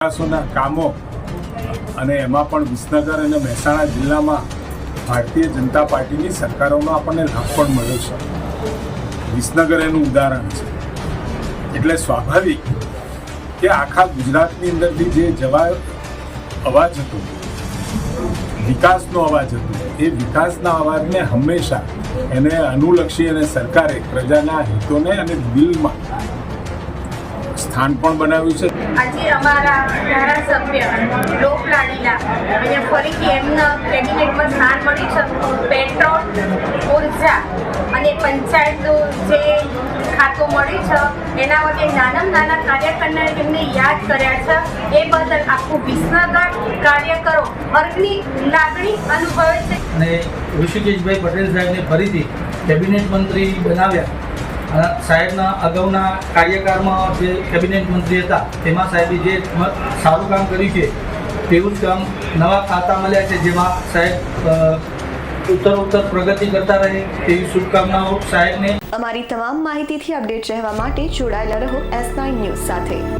વિકાસોના કામો અને એમાં પણ વિસનગર અને મહેસાણા જિલ્લામાં ભારતીય જનતા પાર્ટીની સરકારોનો આપણને લાભ પણ મળ્યો છે. વિસનગર એનું ઉદાહરણ છે. એટલે સ્વાભાવિક કે આખા ગુજરાતની અંદરથી જે અવાજ હતો, વિકાસનો અવાજ હતો, એ વિકાસના અવાજને હંમેશા એને અનુલક્ષી અને સરકારે પ્રજાના હિતોને અને દિલમાં સ્થાન પણ બનાવ્યું છે. આજે અમારા ધારાસભ્ય લોકલાડીલા અને ફરીથી એમના કેબિનેટમાં સ્થાન મળ્યું છે. પેટ્રોલ, ઉર્જા અને પંચાયતનું જે ખાતું મળ્યું છે એના માટે નાનામાં નાના કાર્યકરને એમને યાદ કર્યા છે. એ બદલ આખું વિસનગર કાર્યકરો અર્ગની લાગણી અનુભવે છે. અને ઋષિકેશભાઈ પટેલ સાહેબને ફરીથી કેબિનેટ મંત્રી બનાવ્યા. સાહેબના અગાઉના કાર્યકાળમાં જે કેબિનેટ મંત્રી હતા તેમાં સાહેબે જે સારું કામ કર્યું છે તેવું જ કામ નવા ખાતા મળ્યા છે, જેમાં સાહેબ ઉત્તરોત્તર પ્રગતિ કરતા રહે તેવી શુભકામનાઓ સાહેબને. અમારી તમામ માહિતીથી અપડેટ રહેવા માટે જોડાયેલા રહો S9 ન્યૂઝ સાથે.